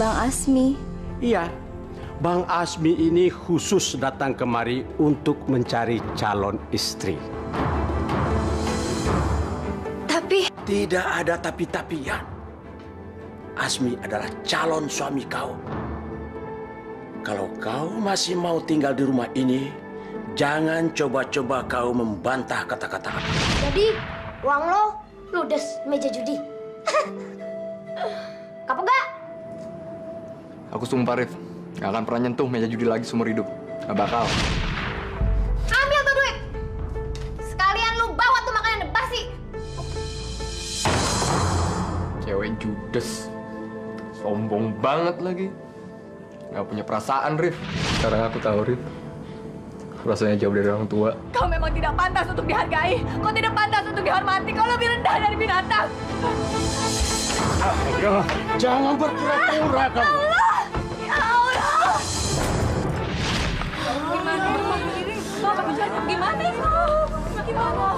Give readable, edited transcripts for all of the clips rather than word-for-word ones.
Bang Asmi. Iya, Bang Asmi ini khusus datang kemari untuk mencari calon istri. Tapi... Tidak ada tapi-tapian. Asmi adalah calon suami kau. Kalau kau masih mau tinggal di rumah ini, jangan coba-coba kau membantah kata-kata aku. Jadi, uang lo ludes meja judi. Kapok gak? Aku sumpah, Rif. Gak akan pernah nyentuh meja judi lagi seumur hidup. Gak bakal. Ambil tuh duit. Sekalian lu bawa tuh makanan basi. Cewek judes. Sombong banget lagi. Gak punya perasaan, Rif. Sekarang aku tahu, Rif. Rasanya jauh dari orang tua. Kau memang tidak pantas untuk dihargai. Kau tidak pantas untuk dihormati. Kau lebih rendah dari binatang. Ayo, jangan berpura-pura kamu. Allah! Ya Allah! Gimana ini? Gimana itu? Gimana?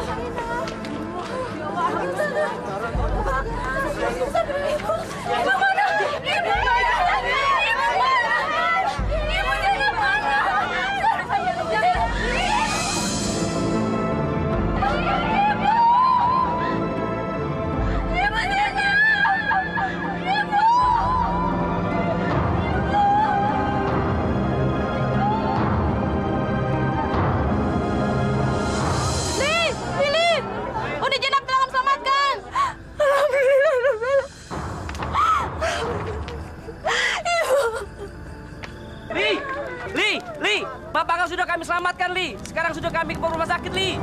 Li, bapak kau sudah kami selamatkan, Li. Sekarang sudah kami ke rumah sakit, Li.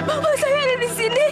Bapak saya ada di sini.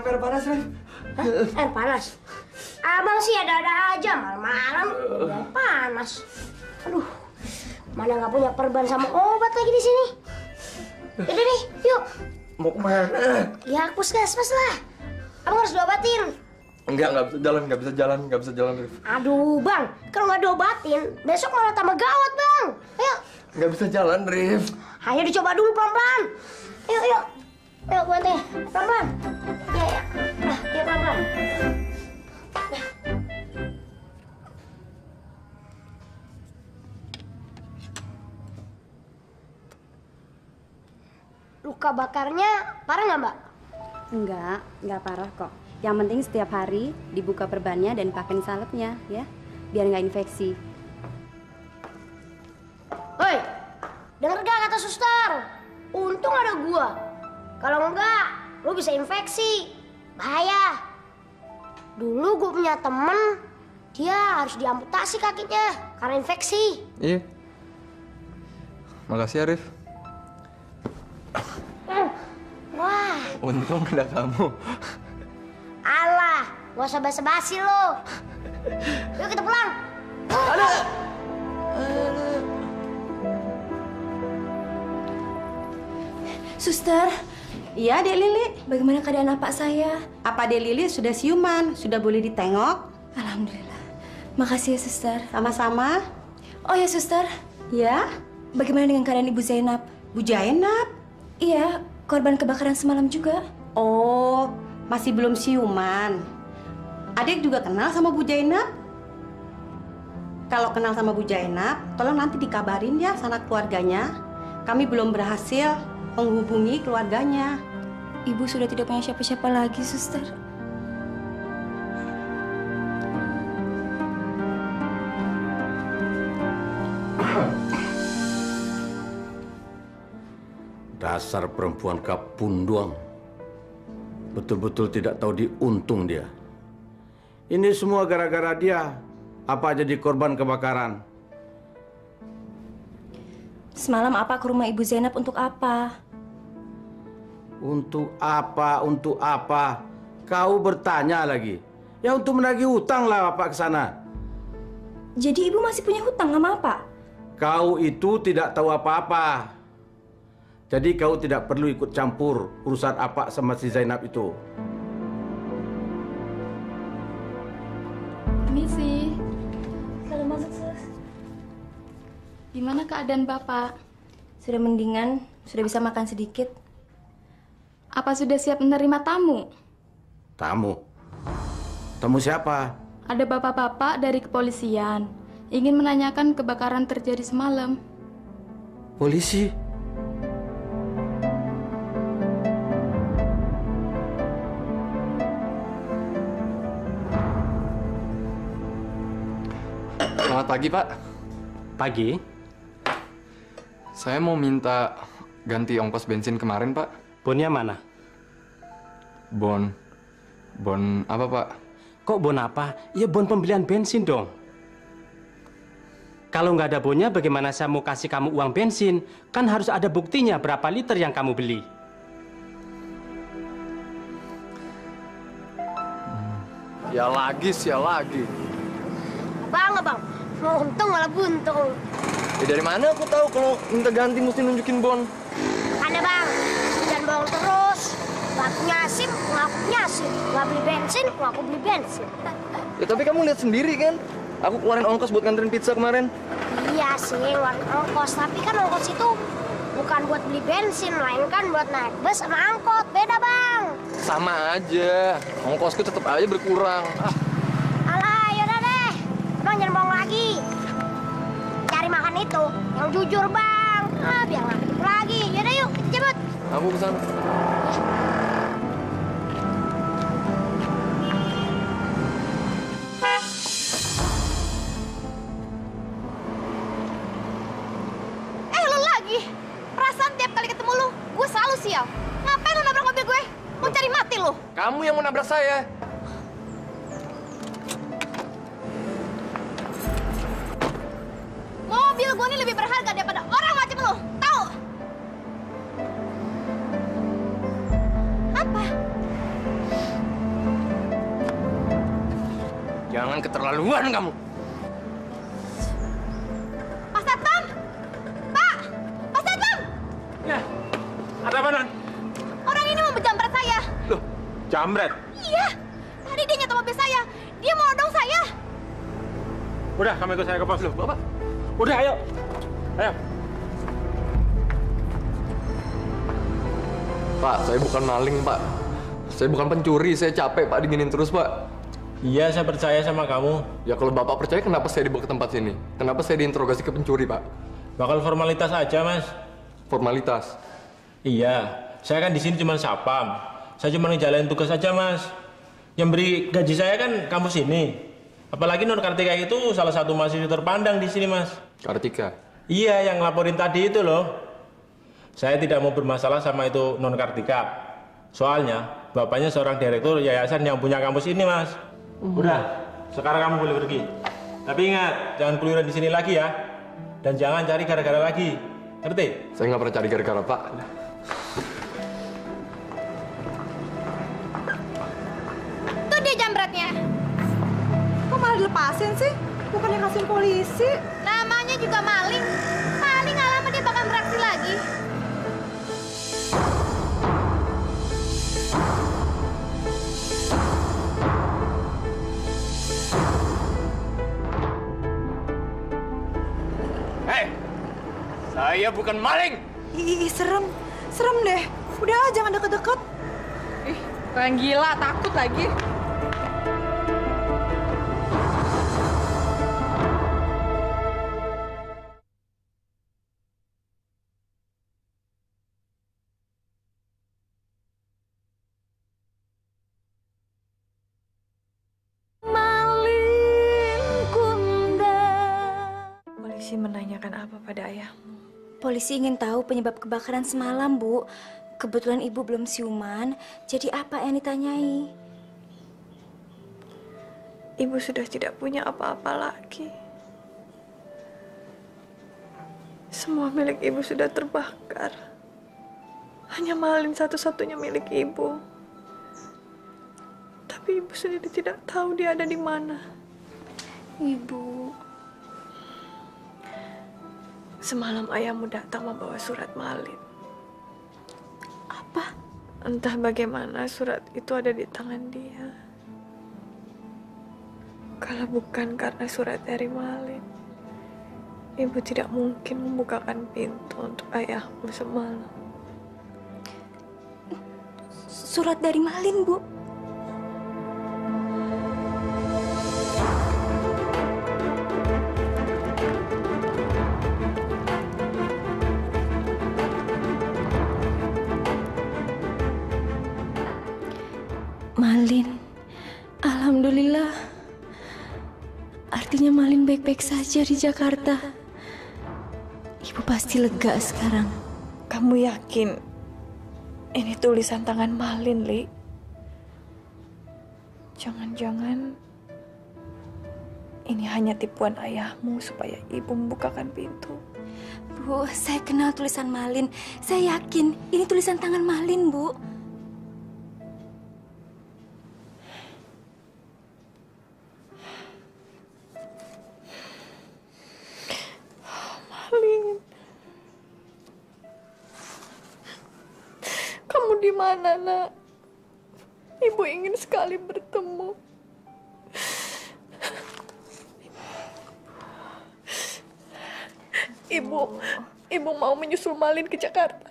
Air panas, Rif. Air panas? Abang sih ada-ada aja, malam-malam udah panas. Aduh, mana nggak punya perban sama obat lagi di sini. Yaudah nih, yuk. Mau kemana? Ya, puskesmas lah. Abang harus diobatin. Nggak bisa jalan, Rif. Aduh, Bang. Kalau nggak diobatin, besok malah tambah gawat, Bang. Ayo. Nggak bisa jalan, Rif. Ayo dicoba dulu pelan-pelan. Ayo. Ayo, bantu. Pelan-pelan. Ya. Nah, ayo pelan-pelan. Luka bakarnya parah nggak, Mbak? Enggak parah kok. Yang penting setiap hari dibuka perbannya dan pakai salepnya, ya. Biar nggak infeksi. Hoi, denger gak kata suster? Untung ada gua. Kalau enggak, lu bisa infeksi. Bahaya. Dulu gua punya temen, dia harus diamputasi kakinya karena infeksi. Iya. Makasih ya, Rif. Wah, Untung ada kamu. alah, gak usah basa-basi lo. Yuk kita pulang. Suster, Iya, Dek Lili. bagaimana keadaan apak saya? Apa Dek Lili sudah siuman? Sudah boleh ditengok? Alhamdulillah. Makasih ya, suster. Sama-sama. Oh ya, suster. Ya, Bagaimana dengan keadaan Ibu Zainab? Bu Jainab. Iya, korban kebakaran semalam juga. Oh, masih belum siuman. Adik juga kenal sama Bu Jainab? Kalau kenal sama Bu Jainab, tolong nanti dikabarin ya sama keluarganya. Kami belum berhasil menghubungi keluarganya. Ibu sudah tidak punya siapa-siapa lagi, suster. Dasar perempuan kapundung. Betul-betul tidak tahu diuntung dia. Ini semua gara-gara dia. Apa jadi korban kebakaran? Semalam apa ke rumah Ibu Zainab untuk apa? Untuk apa? Untuk apa? Kau bertanya lagi. Ya untuk menagih hutang lah Bapak ke sana. Jadi Ibu masih punya hutang sama apa? Kau itu tidak tahu apa-apa. Jadi kau tidak perlu ikut campur urusan apa sama si Zainab itu. Permisi. Kalau masuk, sus. Gimana keadaan Bapak? Sudah mendingan, sudah bisa makan sedikit. Apa sudah siap menerima tamu? Tamu? Tamu siapa? Ada bapak-bapak dari kepolisian. Ingin menanyakan kebakaran terjadi semalam. Polisi? Selamat pagi, Pak. Pagi. Saya mau minta ganti ongkos bensin kemarin, Pak. Bonnya mana? Bon apa, Pak? Kok bon apa? Ya bon pembelian bensin dong. Kalau nggak ada bonnya, bagaimana saya mau kasih kamu uang bensin? Kan harus ada buktinya berapa liter yang kamu beli. Ya lagi. Abang. Untung malah buntung. Ya dari mana aku tahu kalau minta ganti mesti nunjukin bon? Ada, Bang. Jangan bohong terus. Nggak punya SIM, ngaku punya SIM. Nggak beli bensin, ngaku beli bensin. Ya tapi kamu lihat sendiri kan? Aku keluarin ongkos buat nganterin pizza kemarin. Iya sih, ngeluarin ongkos. Tapi kan ongkos itu bukan buat beli bensin, melainkan buat naik bus sama angkot. Beda, Bang. Sama aja. Ongkosku tetap aja berkurang. Alah, yaudah deh. Abang jangan bohong lagi. Cari makan itu yang jujur, Bang. Biar nggak ketipu lagi. Yaudah yuk, kita jemput. Aku kesana. Lu lagi. Perasaan tiap kali ketemu lu, gue selalu sial. Ngapain lu nabrak mobil gue? Mau cari mati lu? Kamu yang mau nabrak saya. Mobil gue ini lebih berharga daripada orang macam lu. Tahu? Apa? Jangan keterlaluan kamu. Pak Satpam! Pak! Pak Satpam! Ya, ada apa, Non? Orang ini mau menjamret saya. Loh, jamret. Iya. Tadi dia nyetor mobil saya. saya. Udah, kamu ikut saya ke pos dulu, Bapak. Udah, ayo. Ayo. Pak, saya bukan maling, Pak. Saya bukan pencuri, saya capek, Pak, diginin terus, Pak. Iya, saya percaya sama kamu. Ya kalau Bapak percaya, kenapa saya dibawa ke tempat sini? Kenapa saya diinterogasi ke pencuri, Pak? Bakal formalitas aja, Mas. Formalitas? Iya, saya kan di sini cuma sapam. Saya cuma ngejalanin tugas aja, Mas. Yang beri gaji saya kan kampus ini. Apalagi Non Kartika itu salah satu mahasiswa terpandang di sini, Mas. Kartika? Iya, yang laporin tadi itu loh. Saya tidak mau bermasalah sama itu Non Kartika. Soalnya, bapaknya seorang direktur yayasan yang punya kampus ini, Mas. Udah, sekarang kamu boleh pergi. Tapi ingat, jangan keluyuran di sini lagi ya. Dan jangan cari gara-gara lagi. Ngerti? Saya nggak pernah cari gara-gara, Pak. Tuh dia jambretnya. Kok malah dilepasin sih? Bukannya kasihin polisi? Namanya juga maling. Paling nggak lama dia bakal beraksi lagi. Hei, saya bukan maling. Ih, serem. Serem deh. Udah, jangan deket-deket. Ih, kayak gila, takut lagi. Polisi menanyakan apa pada ayahmu? Polisi ingin tahu penyebab kebakaran semalam, Bu. Kebetulan Ibu belum siuman, jadi apa yang ditanyai? Ibu sudah tidak punya apa-apa lagi. Semua milik Ibu sudah terbakar. Hanya Malin satu-satunya milik Ibu. Tapi Ibu sendiri tidak tahu dia ada di mana. Ibu... Semalam ayahmu datang membawa surat Malin. Apa? Entah bagaimana surat itu ada di tangan dia. Kalau bukan karena surat dari Malin, Ibu tidak mungkin membukakan pintu untuk ayahmu semalam. Surat dari Malin, Bu. Malin, alhamdulillah. Artinya Malin baik-baik saja di Jakarta. Ibu pasti lega sekarang. Kamu yakin ini tulisan tangan Malin, Li? Jangan-jangan ini hanya tipuan ayahmu supaya ibu membukakan pintu. Bu, saya kenal tulisan Malin. Saya yakin ini tulisan tangan Malin, Bu. Malin, kamu di mana, Nak? Ibu ingin sekali bertemu. Ibu mau menyusul Malin ke Jakarta.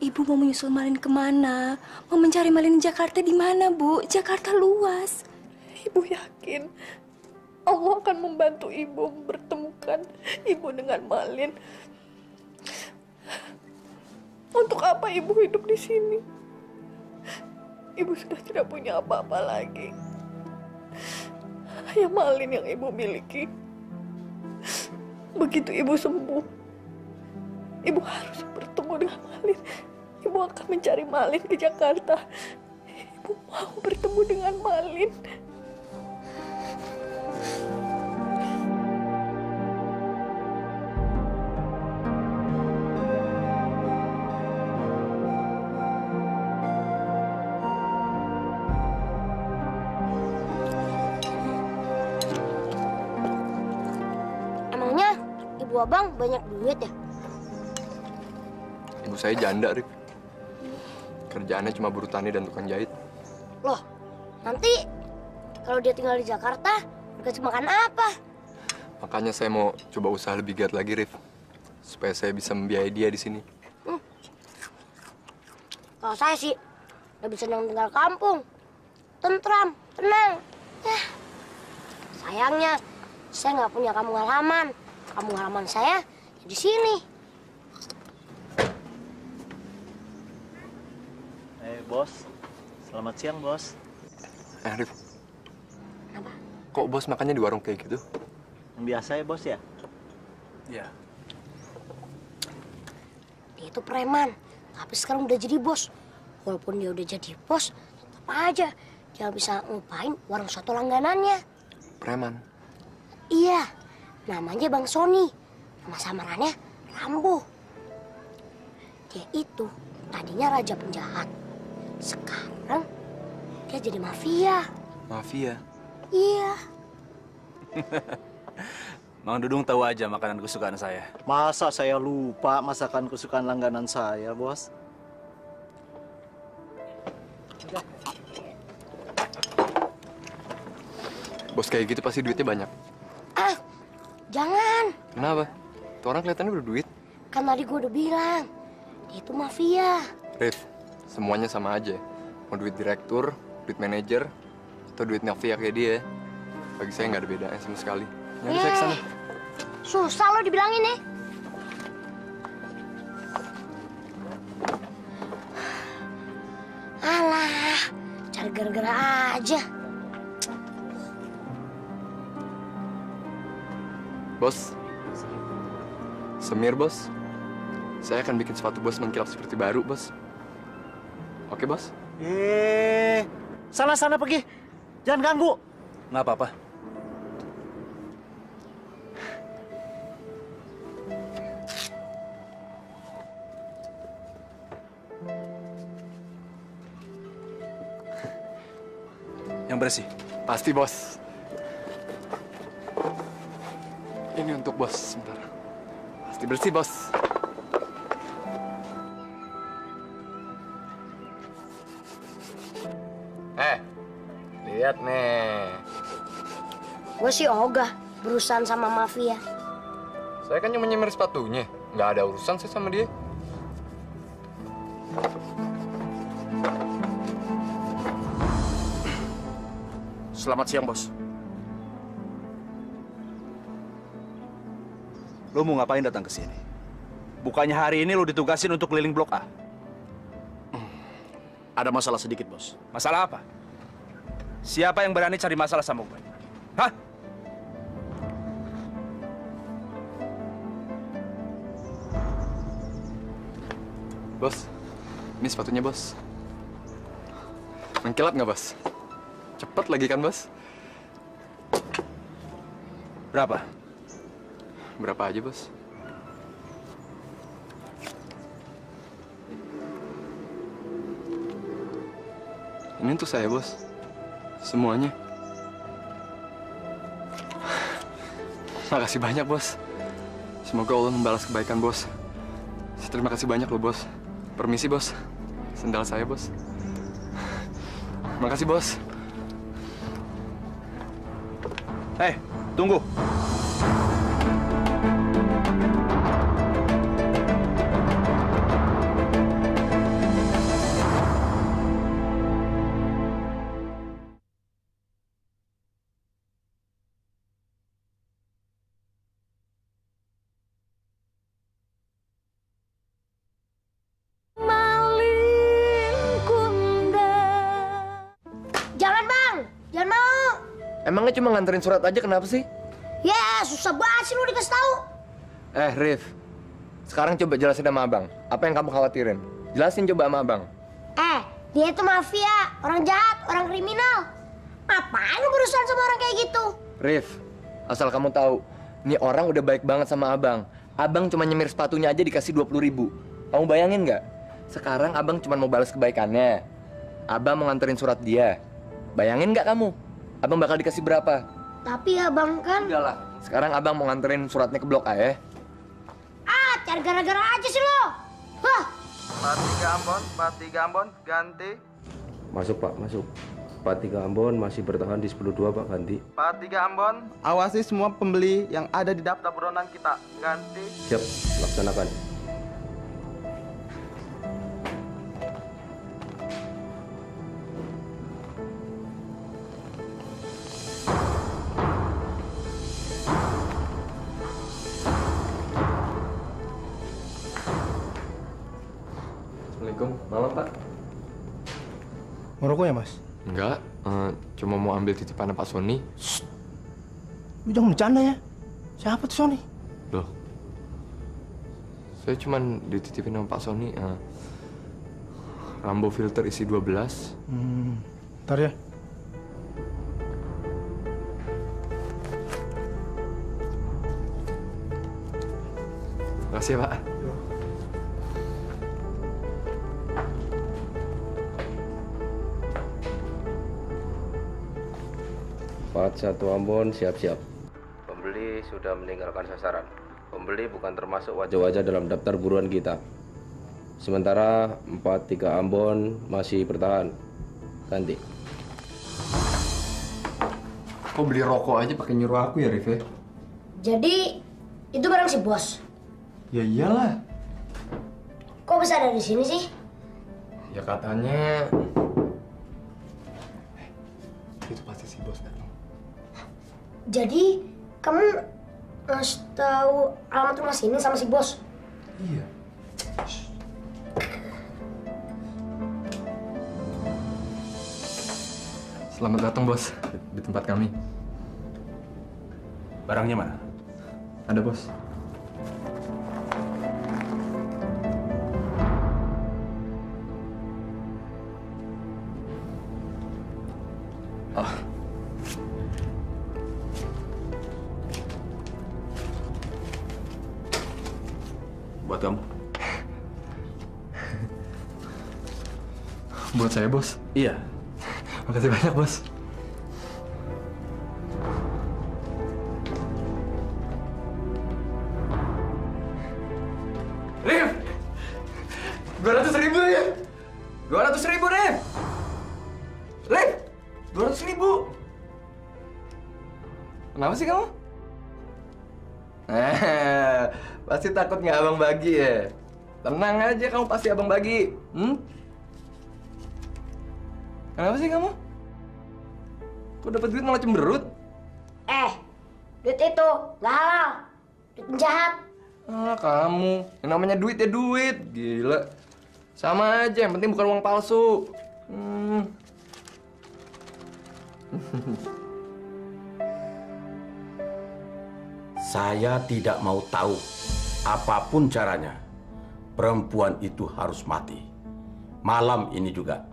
Ibu mau menyusul Malin kemana? Mau mencari Malin di Jakarta di mana, Bu? Jakarta luas. Ibu yakin Allah akan membantu ibu mempertemukan ibu dengan Malin. Untuk apa ibu hidup di sini? Ibu sudah tidak punya apa-apa lagi. Hanya Malin yang ibu miliki. Begitu ibu sembuh, ibu harus bertemu dengan Malin. Ibu akan mencari Malin ke Jakarta. Ibu mau bertemu dengan Malin. Emangnya ibu abang banyak duit ya? Ibu saya janda, Rip. Kerjaannya cuma buruh tani dan tukang jahit. Loh, nanti kalau dia tinggal di Jakarta, Dikasih makan apa? Makanya saya mau coba usaha lebih giat lagi, Rif. Supaya saya bisa membiayai dia di sini. Kalau saya sih lebih senang tinggal kampung. Tentram, tenang. Ya. Sayangnya, saya nggak punya kampung halaman. Kampung halaman saya di sini. Bos. Selamat siang, Bos. Rif. Kenapa? Kok Bos makannya di warung kayak gitu? Yang biasa ya, Bos ya? Iya. Dia itu preman, tapi sekarang udah jadi bos. Walaupun dia udah jadi bos, tetap aja dia bisa ngupain warung soto langganannya. Preman? Iya, namanya Bang Sony. Nama samarannya Rambo. Dia itu tadinya raja penjahat. Sekarang dia jadi mafia. Mafia? Iya. Mang Dudung tahu aja makanan kesukaan saya. Masa saya lupa masakan kesukaan langganan saya, Bos? Bos kayak gitu pasti duitnya banyak. Ah, jangan. Kenapa? Tuh orang kelihatannya berduit. Kan tadi gue udah bilang, dia itu mafia. Rif, semuanya sama aja. Mau duit direktur, duit manajer, atau duit mafia kayak dia. Bagi saya nggak ada bedanya sama sekali. Nyari saya kesana. Susah lo dibilangin nih. Alah, cari gara-gara aja. Bos, Semir, Bos. Saya akan bikin sepatu Bos mengkilap seperti baru, Bos. Oke, Bos? Sana-sana pergi. Jangan ganggu. Nggak apa-apa. Yang bersih. Pasti, Bos. Ini untuk Bos, sebentar. Pasti bersih, Bos. Lihat nih. Gue sih ogah berurusan sama mafia. Saya kan cuma nyemir sepatunya. Nggak ada urusan saya sama dia. Selamat siang, Bos. Lo mau ngapain datang ke sini? Bukannya hari ini lo ditugasin untuk keliling Blok A? Ada masalah sedikit, Bos. Masalah apa? Siapa yang berani cari masalah sama gue? Hah? Bos, ini sepatunya, Bos. Mengkilap nggak, Bos? Cepet lagi kan, Bos? Berapa? Berapa aja, Bos? Ini untuk saya, Bos. Semuanya. Makasih banyak, Bos. Semoga Allah membalas kebaikan, Bos. Terima kasih banyak loh, Bos. Permisi, Bos. Sendal saya, Bos. Makasih, Bos. Tunggu. Emangnya cuma nganterin surat aja, kenapa sih? Ya, susah banget sih lu dikasih tahu. Rif. Sekarang coba jelasin sama abang. Apa yang kamu khawatirin? Jelasin coba sama abang. Dia itu mafia, orang jahat, orang kriminal. Ngapain lu berurusan sama orang kayak gitu? Rif, asal kamu tahu, ini orang udah baik banget sama abang. Abang cuma nyemir sepatunya aja dikasih 20.000. Kamu bayangin nggak? Sekarang abang cuma mau balas kebaikannya. Abang mau nganterin surat dia. Bayangin nggak kamu? Abang bakal dikasih berapa? Tapi abang kan... Udahlah, sekarang abang mau nganterin suratnya ke Blok A ya. Cari gara-gara aja sih lo. Pak 3 Ambon, ganti. Masuk, Pak, masuk. Part 3 Ambon masih bertahan di 10-2 Pak, ganti. Part 3 Ambon, awasi semua pembeli yang ada di daftar buronan kita. Ganti. Siap, laksanakan. Assalamualaikum, malam Pak. Ngerokok ya Mas? Enggak, cuma mau ambil titipan Pak Sony. Lu jangan bercanda ya. Siapa tuh Sony? Loh, saya cuma dititipin sama Pak Sony. Rambo filter isi 12. Ntar ya. Makasih ya Pak. Part 1 Ambon siap-siap. Pembeli sudah meninggalkan sasaran. Pembeli bukan termasuk wajah-wajah dalam daftar buruan kita. Sementara 4-3 Ambon masih bertahan. Ganti. Kok beli rokok aja pakai nyuruh aku ya, Rif? Jadi itu barang si bos. Ya iyalah. Kok bisa ada di sini sih? Ya katanya itu pasti si bos datang. Jadi kamu ngasih tahu alamat rumah sini sama si bos? Iya. Selamat datang bos di tempat kami. Barangnya mana? Ada bos. Buat kamu. Buat saya, bos? Iya. Makasih banyak, bos. Rif! 200.000 ya? 200.000, Rif! Rif! 200.000! Kenapa sih kamu? Pasti takut nggak abang bagi ya? Tenang aja, kamu pasti abang bagi. Kenapa sih kamu? Kok dapat duit malah cemberut? Duit itu nggak halal. Duit penjahat. Kamu. Yang namanya duit ya duit. Gila. Sama aja, yang penting bukan uang palsu. Saya tidak mau tahu. Apapun caranya, perempuan itu harus mati. Malam ini juga.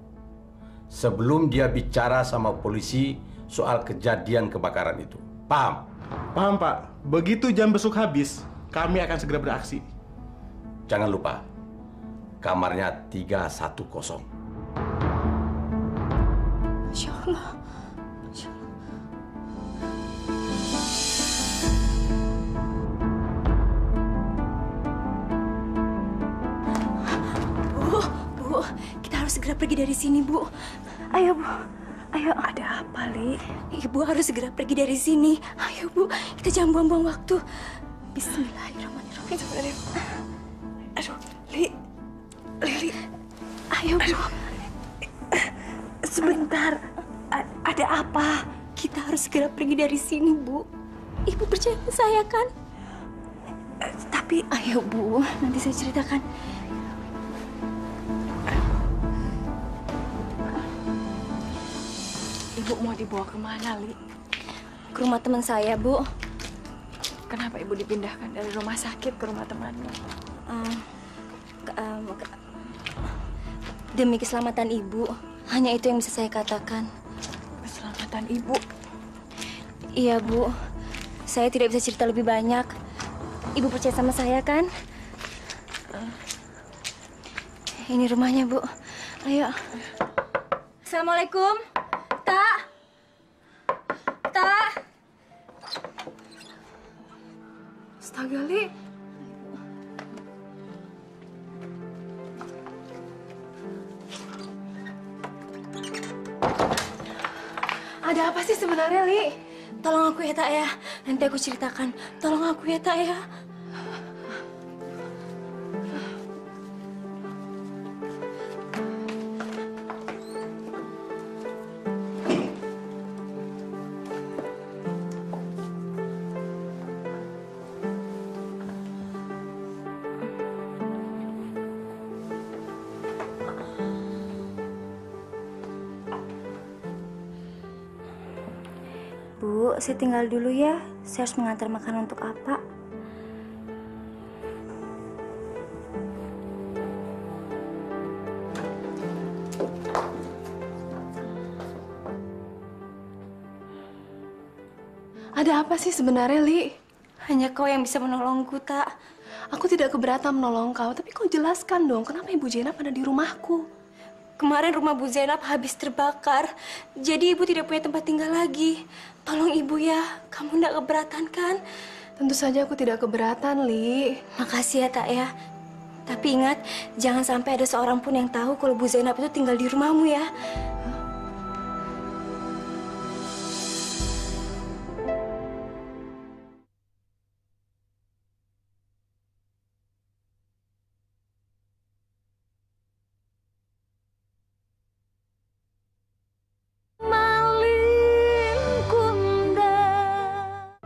Sebelum dia bicara sama polisi soal kejadian kebakaran itu. Paham? Paham, Pak. Begitu jam besuk habis, kami akan segera beraksi. Jangan lupa, kamarnya 310. Masya Allah. Bu, kita harus segera pergi dari sini, Bu. Ayo, Bu. Ayo. Ada apa, Li? Ibu harus segera pergi dari sini. Ayo, Bu. Kita jangan buang-buang waktu. Bismillahirrahmanirrahim. Aduh, Li. Ayo, Bu. Sebentar. Ada apa? Kita harus segera pergi dari sini, Bu. Ibu percaya sama saya, kan? Tapi, ayo, Bu. Nanti saya ceritakan. Ibu mau dibawa ke mana, Li? Ke rumah teman saya, Bu. Kenapa Ibu dipindahkan dari rumah sakit ke rumah temanmu? Demi keselamatan Ibu. Hanya itu yang bisa saya katakan. Keselamatan Ibu? Iya, Bu. Saya tidak bisa cerita lebih banyak. Ibu percaya sama saya, kan? Ini rumahnya, Bu. Ayo. Assalamualaikum. Tak. Astaga, Li. Ada apa sih sebenarnya, Li? Tolong aku ya, Tak ya. Nanti aku ceritakan. Tolong aku ya, Tak ya. Bu, saya tinggal dulu ya. Saya harus mengantar makanan untuk apa? Ada apa sih sebenarnya, Li? Hanya kau yang bisa menolongku, Tak. Aku tidak keberatan menolong kau, tapi kau jelaskan dong kenapa Ibu Zainab ada di rumahku. Kemarin rumah Bu Zainab habis terbakar, jadi Ibu tidak punya tempat tinggal lagi. Tolong Ibu ya, kamu tidak keberatan kan? Tentu saja aku tidak keberatan, Li. Makasih ya, Tak ya. Tapi ingat, jangan sampai ada seorang pun yang tahu kalau Bu Zainab itu tinggal di rumahmu ya.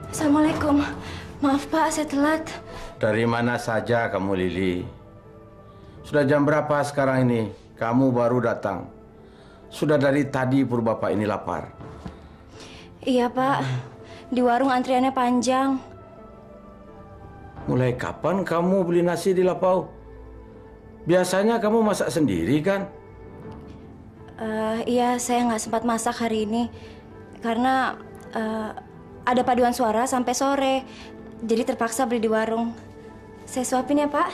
Assalamualaikum. Maaf Pak, saya telat. Dari mana saja kamu, Lili? Sudah jam berapa sekarang ini? Kamu baru datang. Sudah dari tadi Purbapak ini lapar. Iya Pak, di warung antriannya panjang. Mulai kapan kamu beli nasi di Lapau? Biasanya kamu masak sendiri kan? Iya, saya nggak sempat masak hari ini. Karena ada paduan suara sampai sore. Jadi terpaksa beli di warung. Saya suapin ya, Pak.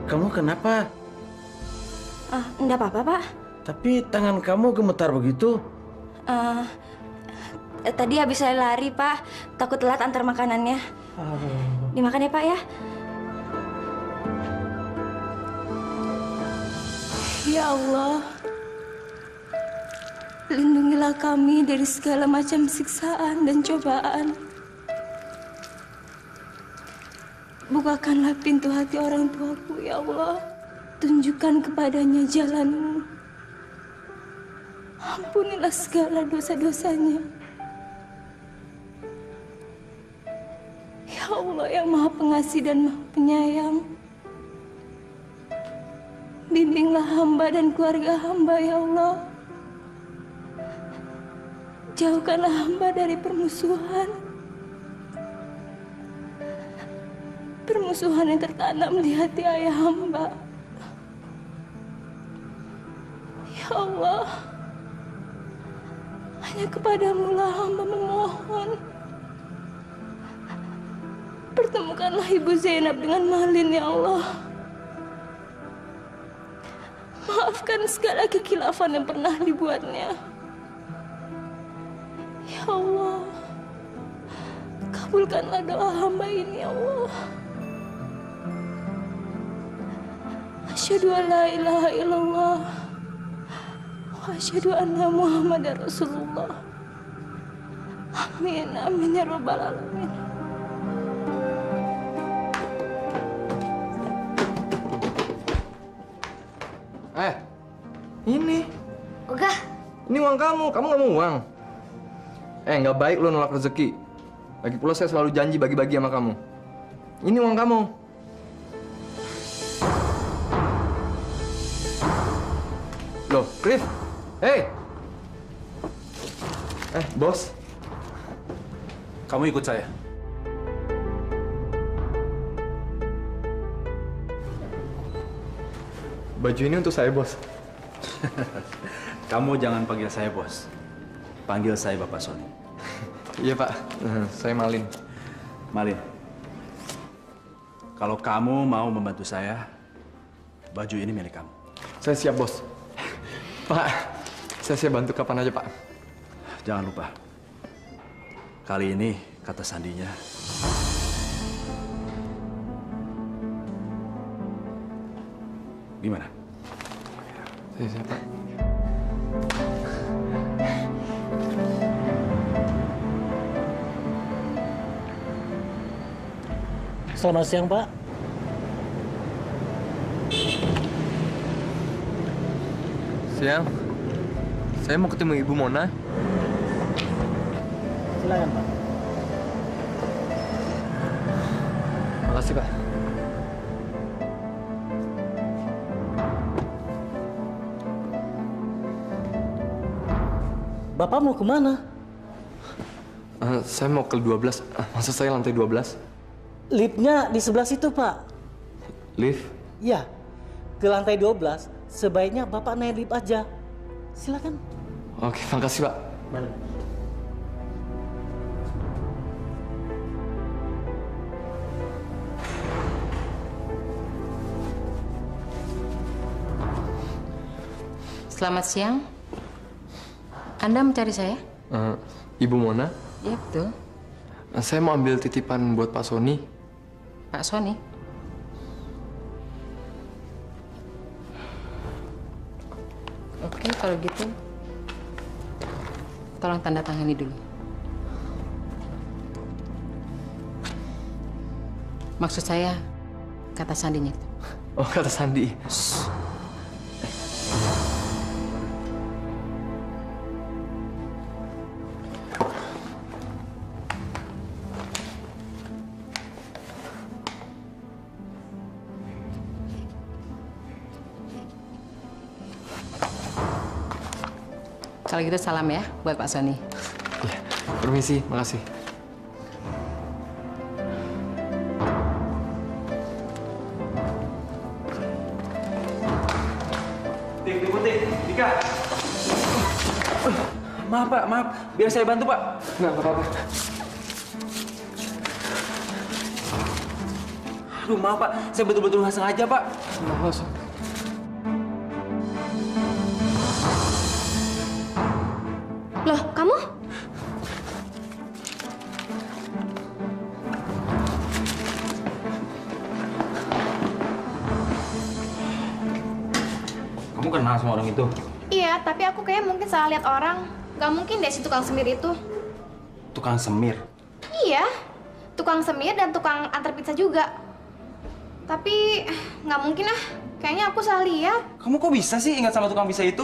Kamu kenapa? Enggak apa-apa, Pak. Tapi tangan kamu gemetar begitu. Tadi habis saya lari, Pak. Takut telat antar makanannya. Dimakan ya, Pak ya. Ya Allah, lindungilah kami dari segala macam siksaan dan cobaan. Bukakanlah pintu hati orang tuaku, ya Allah. Tunjukkan kepadanya jalan-Mu. Ampunilah segala dosa-dosanya. Ya Allah yang Maha Pengasih dan Maha Penyayang. Bimbinglah hamba dan keluarga hamba, ya Allah. Jauhkanlah hamba dari permusuhan. Permusuhan yang tertanam di hati ayah hamba. Ya Allah, hanya kepadamu lah hamba memohon. Pertemukanlah Ibu Zainab dengan Malin, ya Allah. Maafkan segala kekhilafan yang pernah dibuatnya. Ya Allah, kabulkanlah doa hamba ini, ya Allah. Asyhadu an la ilaha illallah wa asyhadu anna Muhammadar Rasulullah. Amin, amin ya rabbal alamin. Ini. Oga. Ini uang kamu. Kamu nggak mau uang? Nggak baik lo nolak rezeki. Lagi pula saya selalu janji bagi-bagi sama kamu. Ini uang kamu. Loh, Rif. Hei. Bos. Kamu ikut saya. Baju ini untuk saya, Bos. Kamu jangan panggil saya bos. Panggil saya Bapak Sony. Iya, Pak. Saya Malin. Malin. Kalau kamu mau membantu saya, baju ini milik kamu. Saya siap, Bos. Pak, saya siap bantu kapan aja, Pak. Jangan lupa. Kali ini kata sandinya. Gimana? Saya, Pak. Selamat siang, Pak. Siang. Saya mau ketemu Ibu Mona. Silakan, Pak. Makasih, Pak. Bapak mau kemana? Saya mau ke 12. Maksud saya lantai 12. Liftnya di sebelah situ, Pak. Lift? Ya, ke lantai 12. Sebaiknya Bapak naik lift aja. Silakan. Oke, makasih, Pak. Balik. Selamat siang. Anda mencari saya? Ibu Mona? Iya, betul. Saya mau ambil titipan buat Pak Sony. Pak Sony? Oke, kalau gitu, tolong tanda tangani dulu. Maksud saya, kata sandinya itu. Oh, kata sandi. Kalau gitu salam ya buat Pak Sony. Ya, permisi, makasih. Tik, Dika. Maaf, Pak, maaf. Biar saya bantu, Pak. Nggak apa-apa. Aduh, maaf, Pak. Saya betul-betul nggak sengaja, Pak. Maaf, Loh, kamu? Kamu kenal sama orang itu? Iya, tapi aku kayak mungkin salah lihat orang. Gak mungkin deh si tukang semir itu. Tukang semir? Iya, tukang semir dan tukang antar pizza juga. Tapi nggak mungkin ah. Kayaknya aku salah lihat. Kamu kok bisa sih ingat sama tukang pizza itu?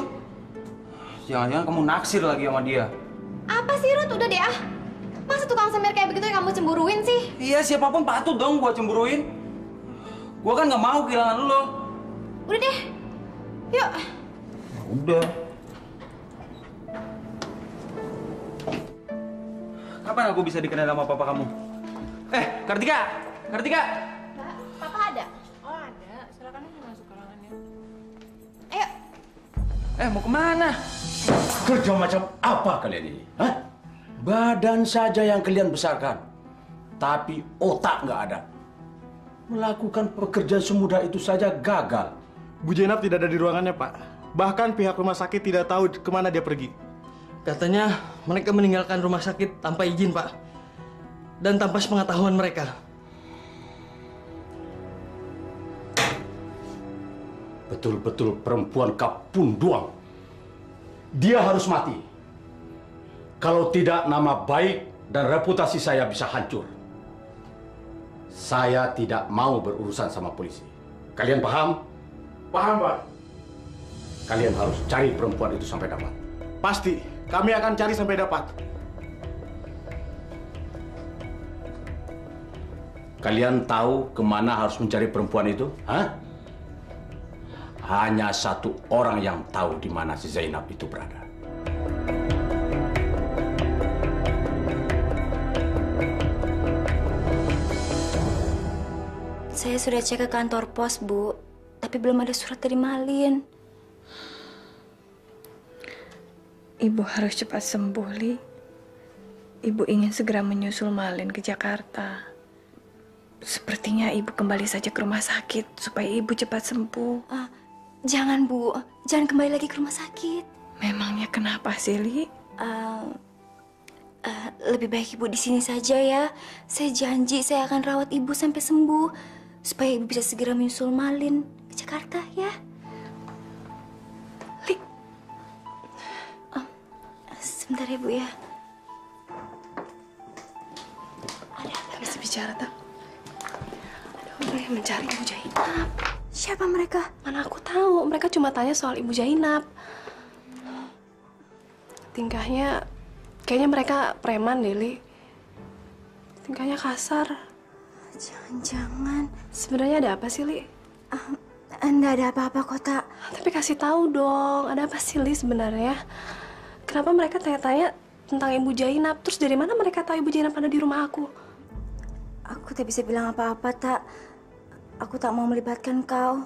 Jangan-jangan kamu naksir lagi sama dia. Apa sih, Ruth? Udah deh ah. Masa tukang semir kayak begitu yang kamu cemburuin sih? Iya, siapapun patut dong gua cemburuin. Gua kan nggak mau kehilangan lo. Udah deh. Yuk. Udah. Kapan aku bisa dikenal sama papa kamu? Kartika! Kartika! Mbak, papa ada? Oh, ada. Silakan aja masuk ke ruangannya. Ayo. Mau kemana? Kerja macam apa kalian ini? Hah? Badan saja yang kalian besarkan, tapi otak nggak ada. Melakukan pekerjaan semudah itu saja gagal. Bu Jenab tidak ada di ruangannya, Pak. Bahkan pihak rumah sakit tidak tahu kemana dia pergi. Katanya mereka meninggalkan rumah sakit tanpa izin, Pak. Dan tanpa sepengetahuan mereka. Betul-betul perempuan kapundung. Dia harus mati. Kalau tidak, nama baik dan reputasi saya bisa hancur. Saya tidak mau berurusan sama polisi. Kalian paham? Paham, Pak. Kalian harus cari perempuan itu sampai dapat. Pasti. Kami akan cari sampai dapat. Kalian tahu kemana harus mencari perempuan itu? Hah? Hanya satu orang yang tahu di mana si Zainab itu berada. Saya sudah cek ke kantor pos, Bu. Tapi belum ada surat dari Malin. Ibu harus cepat sembuh, Li. Ibu ingin segera menyusul Malin ke Jakarta. Sepertinya ibu kembali saja ke rumah sakit supaya ibu cepat sembuh. Jangan, Bu. Jangan kembali lagi ke rumah sakit. Memangnya kenapa sih, Li? Lebih baik ibu di sini saja ya. Saya janji saya akan rawat ibu sampai sembuh supaya ibu bisa segera menyusul Malin ke Jakarta ya. Li, sebentar ya Bu ya. Bisa bicara tak? Ada orang yang mencari Ibu Jainab. Siapa mereka? Mana aku tahu. Mereka cuma tanya soal Ibu Jainab. Tingkahnya, kayaknya mereka preman deh, Li. Tingkahnya kasar. Jangan-jangan. Sebenarnya ada apa sih, Li? Nggak ada apa-apa kok, Tak. Tapi kasih tahu dong, ada apa sih, Li sebenarnya? Kenapa mereka tanya-tanya tentang Ibu Jainab? Terus dari mana mereka tahu Ibu Jainab ada di rumah aku? Aku tak bisa bilang apa-apa, Tak. Aku tak mau melibatkan kau.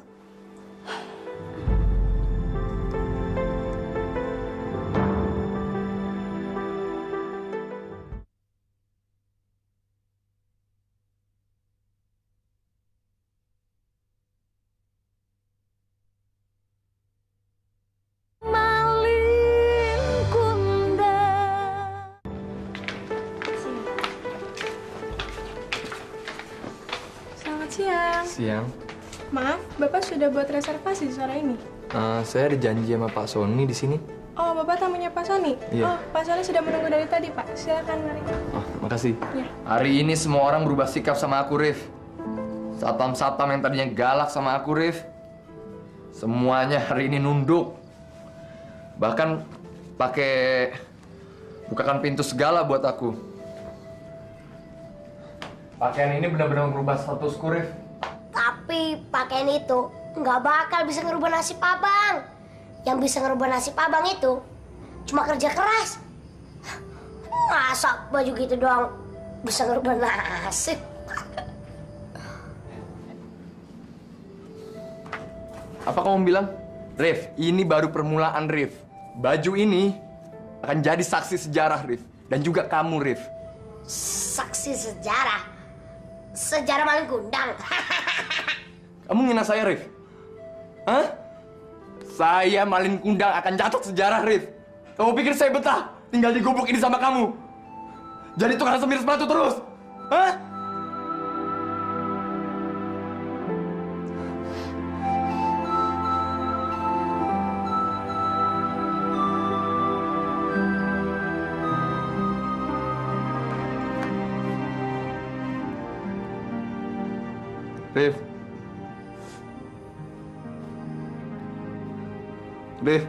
Siang. Maaf, Bapak sudah buat reservasi sore ini? Saya ada janji sama Pak Sony di sini. Oh, Bapak tamunya Pak Sony? Iya. Oh, Pak Sony sudah menunggu dari tadi, Pak. Silakan, mari. Oh, makasih. Iya. Hari ini semua orang berubah sikap sama aku, Rif. Satpam-satpam yang tadinya galak sama aku, Rif. Semuanya hari ini nunduk. Bahkan pakai bukakan pintu segala buat aku. Pakaian ini benar-benar merubah statusku, Rif. Tapi pakaian itu nggak bakal bisa ngerubah nasib abang. Yang bisa ngerubah nasib abang itu cuma kerja keras. Masa baju gitu doang bisa ngerubah nasib? Apa kamu bilang? Rif, ini baru permulaan, Rif. Baju ini akan jadi saksi sejarah, Rif. Dan juga kamu, Rif. Saksi sejarah? Sejarah Malin Kundang? Kamu ngina saya, Rif? Hah? Saya Malin Kundang akan catat sejarah, Rif. Kamu pikir saya betah tinggal di gubuk ini sama kamu? Jadi tukang semir sepatu terus? Hah? Rif. Rif.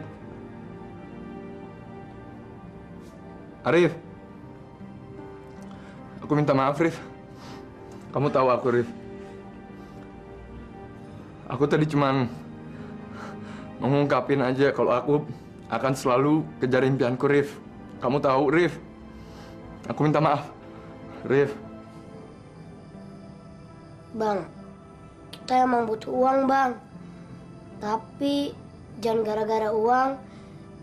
Arif. Aku minta maaf, Rif. Kamu tahu aku, Rif. Aku tadi cuman mengungkapin aja kalau aku akan selalu kejar impianku, Rif. Kamu tahu, Rif. Aku minta maaf. Rif. Bang, kita emang butuh uang, Bang. Tapi jangan gara-gara uang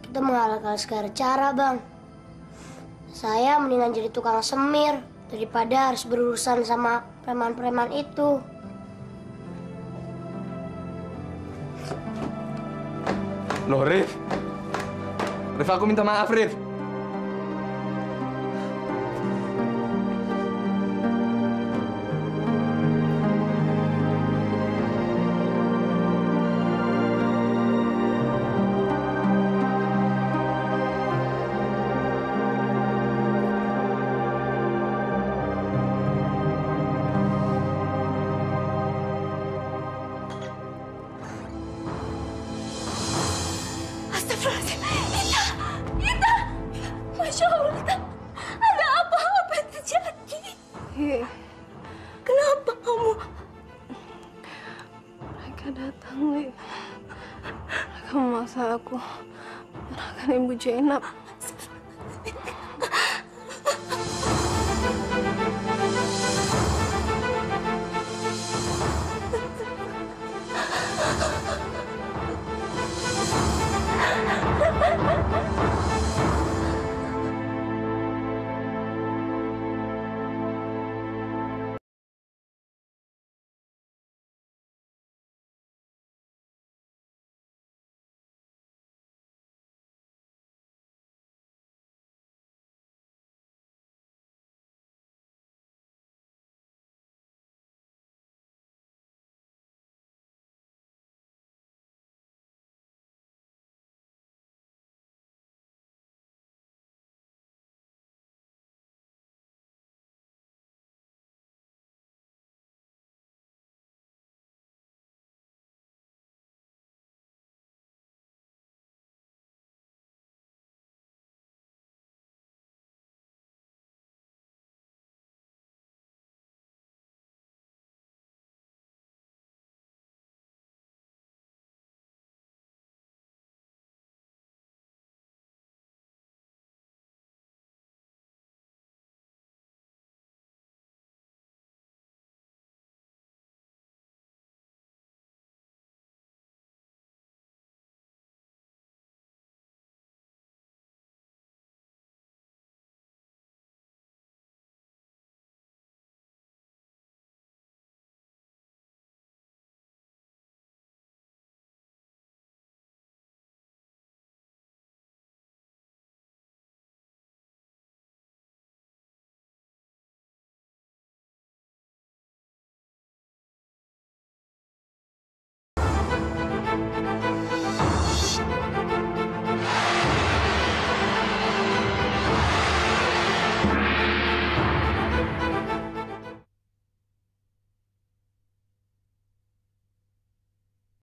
kita mengalahkan segala cara, Bang. Saya mendingan jadi tukang semir daripada harus berurusan sama preman-preman itu. Loh, Rif. Rif, aku minta maaf, Rif. Masya Allah, ada apa? Apa yang terjadi? Kenapa kamu? Mereka datang, Li. Mereka memaksa aku menyerahkan Ibu Jainab.